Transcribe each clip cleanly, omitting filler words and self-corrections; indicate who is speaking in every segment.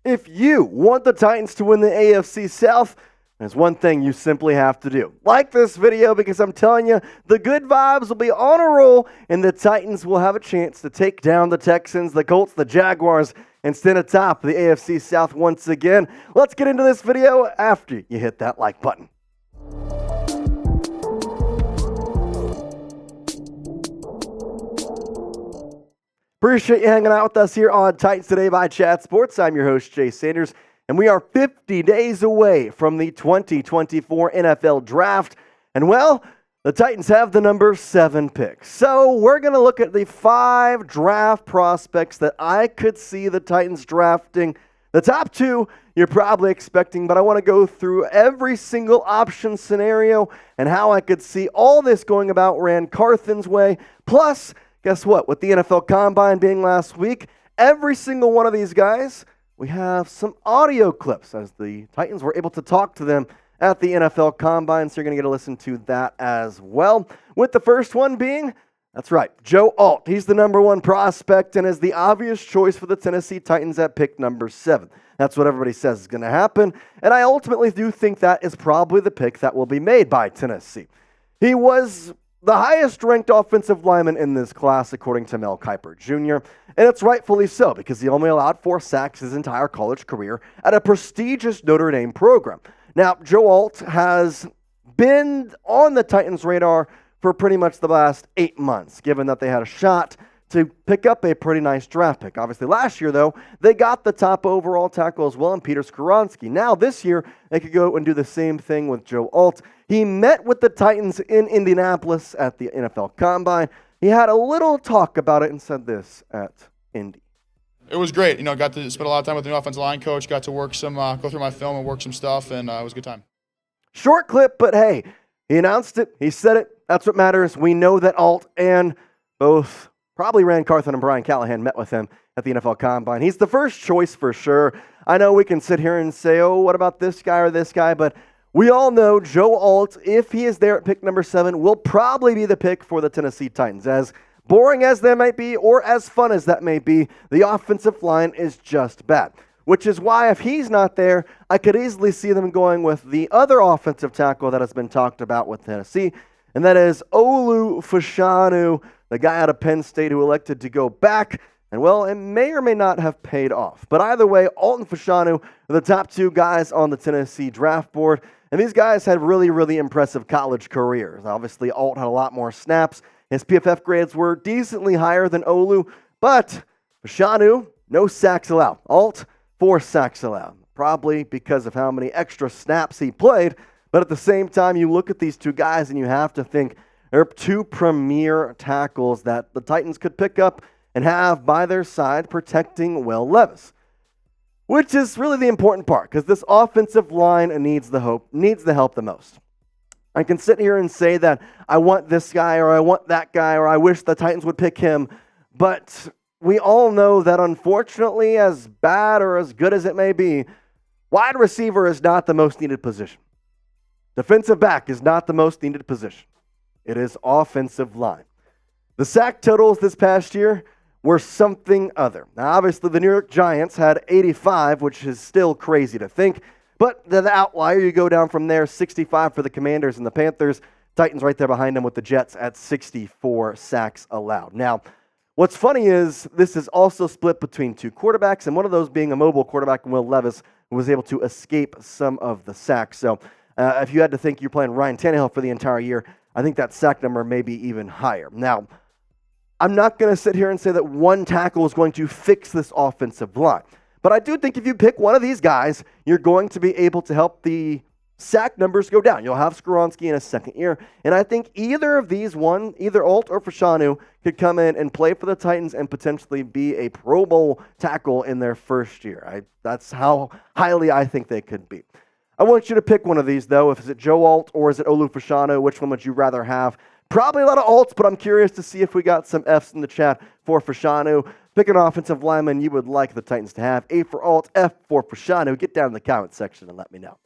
Speaker 1: If you want the Titans to win the AFC South, there's one thing you simply have to do. Like this video, because I'm telling you, the good vibes will be on a roll, and the Titans will have a chance to take down the Texans, the Colts, the Jaguars, and stand atop the AFC South once again. Let's get into this video after you hit that like button. Appreciate you hanging out with us here on Titans Today by Chat Sports. I'm your host, Jay Sanders, and we are 50 days away from the 2024 NFL Draft. And, well, the Titans have the number 7 pick. So we're going to look at the 5 draft prospects that I could see the Titans drafting. The top 2 you're probably expecting, but I want to go through every single option scenario and how I could see all this going about ran Carthon's way. Plus, guess what? With the NFL Combine being last week, every single one of these guys, we have some audio clips as the Titans were able to talk to them at the NFL Combine, so you're going to get to listen to that as well. With the first one being, that's right, Joe Alt. He's the number 1 prospect and is the obvious choice for the Tennessee Titans at pick number 7. That's what everybody says is going to happen, and I ultimately do think that is probably the pick that will be made by Tennessee. He was the highest-ranked offensive lineman in this class, according to Mel Kiper Jr., and it's rightfully so, because he only allowed 4 sacks his entire college career at a prestigious Notre Dame program. Now, Joe Alt has been on the Titans' radar for pretty much the last 8 months, given that they had a shot to pick up a pretty nice draft pick. Obviously, last year, though, they got the top overall tackle as well in Peter Skoronski. Now, this year, they could go and do the same thing with Joe Alt. He met with the Titans in Indianapolis at the NFL Combine. He had a little talk about it and said this at Indy.
Speaker 2: It was great. Got to spend a lot of time with the new offensive line coach, got to work some, go through my film and work some stuff, and it was a good time.
Speaker 1: Short clip, but hey, he announced it. He said it. That's what matters. We know that Alt and both probably Rand Carthon and Brian Callahan met with him at the NFL Combine. He's the first choice for sure. I know we can sit here and say, oh, what about this guy or this guy? But we all know Joe Alt, if he is there at pick number 7, will probably be the pick for the Tennessee Titans. As boring as that might be, or as fun as that may be, the offensive line is just bad. Which is why if he's not there, I could easily see them going with the other offensive tackle that has been talked about with Tennessee, and that is Olu Fashanu, the guy out of Penn State who elected to go back. And, well, it may or may not have paid off. But either way, Alt and Fashanu are the top 2 guys on the Tennessee draft board. And these guys had really, really impressive college careers. Obviously, Alt had a lot more snaps. His PFF grades were decently higher than Olu. But Fashanu, no sacks allowed. Alt, 4 sacks allowed. Probably because of how many extra snaps he played. But at the same time, you look at these 2 guys and you have to think they're 2 premier tackles that the Titans could pick up and have by their side protecting Will Levis, which is really the important part because this offensive line needs the help the most. I can sit here and say that I want this guy or I want that guy or I wish the Titans would pick him, but we all know that unfortunately, as bad or as good as it may be, wide receiver is not the most needed position. Defensive back is not the most needed position. It is offensive line. The sack totals this past year were something other. Now, obviously, the New York Giants had 85, which is still crazy to think. But the outlier, you go down from there, 65 for the Commanders and the Panthers. Titans right there behind them with the Jets at 64 sacks allowed. Now, what's funny is this is also split between 2 quarterbacks, and one of those being a mobile quarterback, Will Levis, who was able to escape some of the sacks. So if you had to think you're playing Ryan Tannehill for the entire year, I think that sack number may be even higher. Now, I'm not going to sit here and say that one tackle is going to fix this offensive line. But I do think if you pick one of these guys, you're going to be able to help the sack numbers go down. You'll have Skoronski in his second year. And I think either of these, either Alt or Fashanu, could come in and play for the Titans and potentially be a Pro Bowl tackle in their first year. That's how highly I think they could be. I want you to pick one of these, though. If is it Joe Alt or is it Olu Fashanu? Which one would you rather have? Probably a lot of Alts, but I'm curious to see if we got some Fs in the chat for Fashanu. Pick an offensive lineman you would like the Titans to have. A for Alt, F for Fashanu. Get down in the comment section and let me know.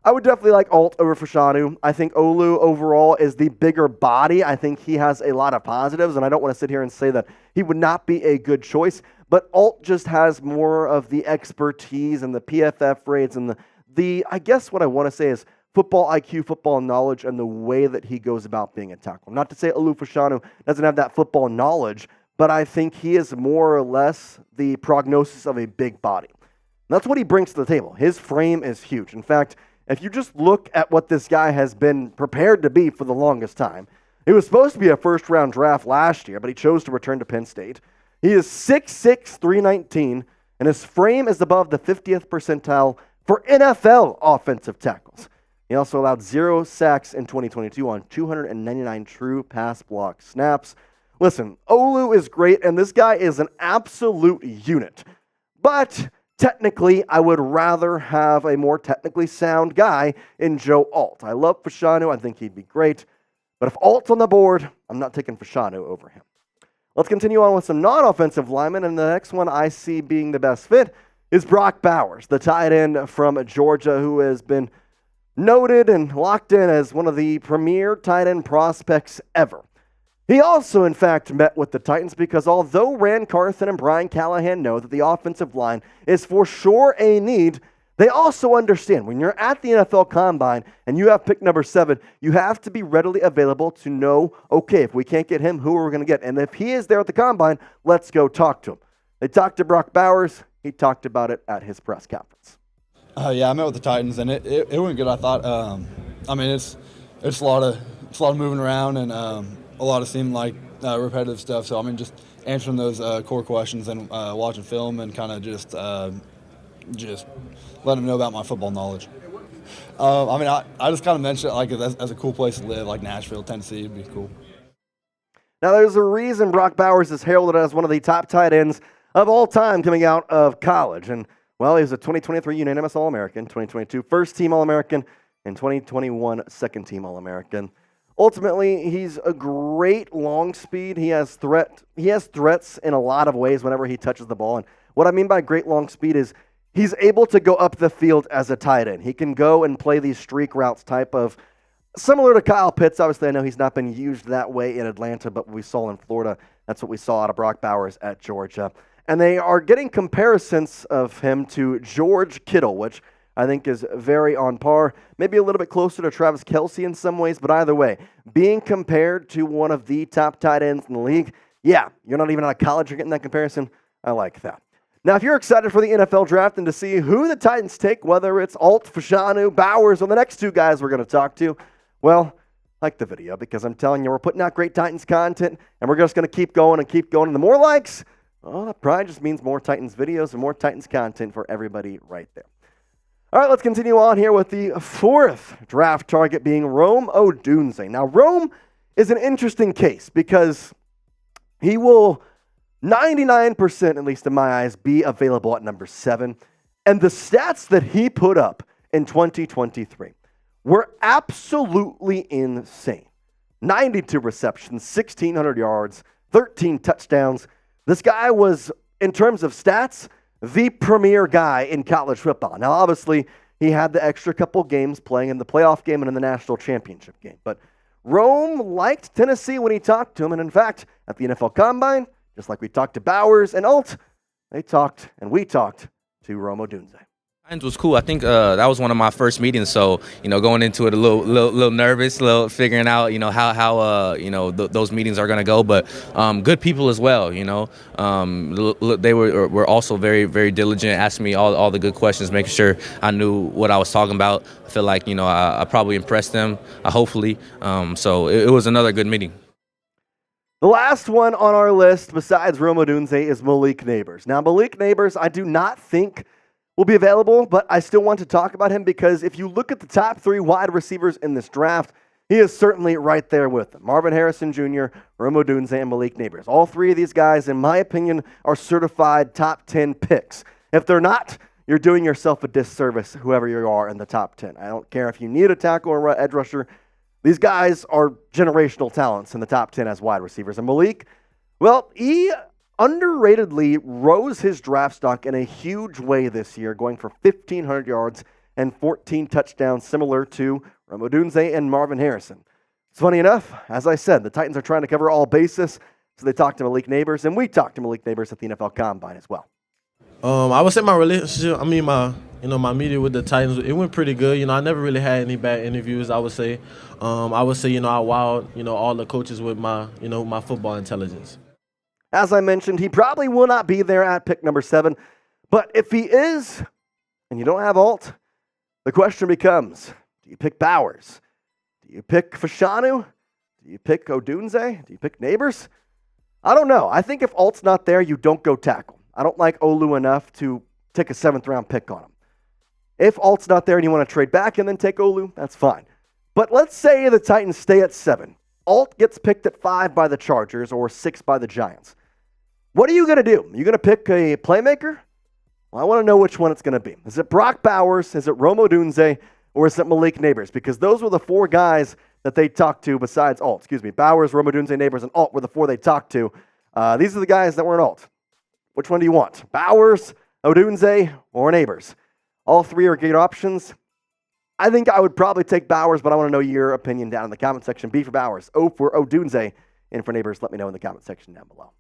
Speaker 1: I would definitely like Alt over Fashanu. I think Olu overall is the bigger body. I think he has a lot of positives, and I don't want to sit here and say that he would not be a good choice. but Alt just has more of the expertise and the PFF rates and the I guess what I want to say is football IQ, football knowledge, and the way that he goes about being a tackle. Not to say Olu Fashanu doesn't have that football knowledge, but I think he is more or less the prognosis of a big body. And that's what he brings to the table. His frame is huge. In fact, if you just look at what this guy has been prepared to be for the longest time, he was supposed to be a first-round draft last year, but he chose to return to Penn State. He is 6'6", 319, and his frame is above the 50th percentile for NFL offensive tackles. He also allowed 0 sacks in 2022 on 299 true pass block snaps. Listen, Olu is great, and this guy is an absolute unit. But technically, I would rather have a more technically sound guy in Joe Alt. I love Fashanu. I think he'd be great. But if Alt's on the board, I'm not taking Fashanu over him. Let's continue on with some non-offensive linemen, and the next one I see being the best fit is Brock Bowers, the tight end from Georgia, who has been noted and locked in as one of the premier tight end prospects ever. He also, in fact, met with the Titans because although Rand Carthon and Brian Callahan know that the offensive line is for sure a need, they also understand when you're at the NFL Combine and you have pick number 7, you have to be readily available to know, okay, if we can't get him, who are we going to get? And if he is there at the Combine, let's go talk to him. They talked to Brock Bowers. He talked about it at his press conference.
Speaker 3: Yeah, I met with the Titans, and it went good, I thought. I mean, it's a lot of moving around and a lot of seem like repetitive stuff. So, I mean, just answering those core questions and watching film and kind of just letting them know about my football knowledge. I mean, I just kind of mentioned it like as a cool place to live, like Nashville, Tennessee, would be cool.
Speaker 1: Now, there's a reason Brock Bowers is heralded as one of the top tight ends of all time coming out of college. And, well, he was a 2023 unanimous All-American, 2022 first-team All-American, and 2021 second-team All-American. Ultimately, he's a great long speed. He has threats in a lot of ways whenever he touches the ball. And what I mean by great long speed is he's able to go up the field as a tight end. He can go and play these streak routes type of, similar to Kyle Pitts. Obviously, I know he's not been used that way in Atlanta, but we saw in Florida, that's what we saw out of Brock Bowers at Georgia. And they are getting comparisons of him to George Kittle, which I think is very on par, maybe a little bit closer to Travis Kelce in some ways, but either way, being compared to one of the top tight ends in the league, yeah, you're not even out of college, you're getting that comparison. I like that. Now, if you're excited for the NFL draft and to see who the Titans take, whether it's Alt, Fashanu, Bowers, or the next two guys we're going to talk to, well, like the video, because I'm telling you, we're putting out great Titans content, and we're just going to keep going and keep going. And the more likes, well, that probably just means more Titans videos and more Titans content for everybody right there. All right, let's continue on here with the fourth draft target being Rome Odunze. Now, Rome is an interesting case because he will 99%, at least in my eyes, be available at number 7. And the stats that he put up in 2023 were absolutely insane. 92 receptions, 1,600 yards, 13 touchdowns. This guy was, in terms of stats, the premier guy in college football. Now, obviously, he had the extra couple games playing in the playoff game and in the national championship game. But Rome liked Tennessee when he talked to him. And in fact, at the NFL Combine, just like we talked to Bowers and Alt, they talked and we talked to Rome Odunze.
Speaker 4: It was cool. I think that was one of my first meetings. So, going into it a little nervous, figuring out, how those meetings are going to go. But good people as well, They were also very, very diligent, asking me all the good questions, making sure I knew what I was talking about. I feel like, I probably impressed them, hopefully. So it was another good meeting.
Speaker 1: The last one on our list, besides Rome Odunze, is Malik Neighbors. Now, Malik Neighbors, I do not think will be available, but I still want to talk about him because if you look at the top 3 wide receivers in this draft, he is certainly right there with them. Marvin Harrison Jr., Rome Odunze, and Malik Neighbors. All 3 of these guys, in my opinion, are certified top 10 picks. If they're not, you're doing yourself a disservice, whoever you are in the top 10. I don't care if you need a tackle or edge rusher. These guys are generational talents in the top 10 as wide receivers. And Malik, well, he underratedly rose his draft stock in a huge way this year, going for 1,500 yards and 14 touchdowns, similar to Rome Odunze and Marvin Harrison. It's funny enough, as I said, the Titans are trying to cover all bases. So they talked to Malik Neighbors, and we talked to Malik Neighbors at the NFL Combine as well.
Speaker 5: I would say my relationship, my media with the Titans, it went pretty good. I never really had any bad interviews, I would say. I wowed, all the coaches with my football intelligence.
Speaker 1: As I mentioned, he probably will not be there at pick number 7. But if he is, and you don't have Alt, the question becomes, do you pick Bowers? Do you pick Fashanu? Do you pick Odunze? Do you pick Neighbors? I don't know. I think if Alt's not there, you don't go tackle. I don't like Olu enough to take a 7th-round pick on him. If Alt's not there and you want to trade back and then take Olu, that's fine. But let's say the Titans stay at 7. Alt gets picked at 5 by the Chargers or 6 by the Giants. What are you going to do? Are you going to pick a playmaker? Well, I want to know which one it's going to be. Is it Brock Bowers? Is it Rome Odunze? Or is it Malik Neighbors? Because those were the 4 guys that they talked to besides Alt. Bowers, Rome Odunze, Neighbors, and Alt were the 4 they talked to. These are the guys that weren't Alt. Which one do you want? Bowers, Odunze, or Neighbors? All 3 are great options. I think I would probably take Bowers, but I want to know your opinion down in the comment section. B for Bowers, O for Odunze, and for Neighbors, let me know in the comment section down below.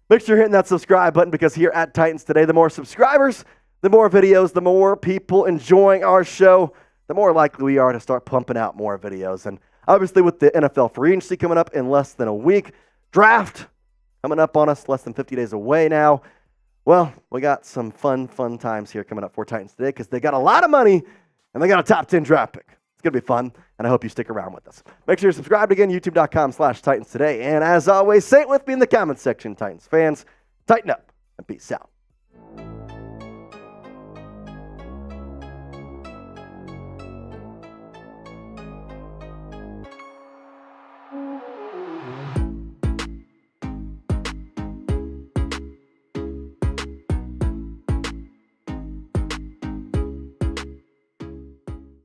Speaker 1: Make sure you're hitting that subscribe button because here at Titans Today, the more subscribers, the more videos, the more people enjoying our show, the more likely we are to start pumping out more videos. And obviously with the NFL free agency coming up in less than a week, draft coming up on us less than 50 days away now. Well, we got some fun times here coming up for Titans Today because they got a lot of money and they got a top 10 draft pick. It's going to be fun, and I hope you stick around with us. Make sure you're subscribed again, youtube.com/Titans Today. And as always, say it with me in the comments section, Titans fans. Tighten up and peace out.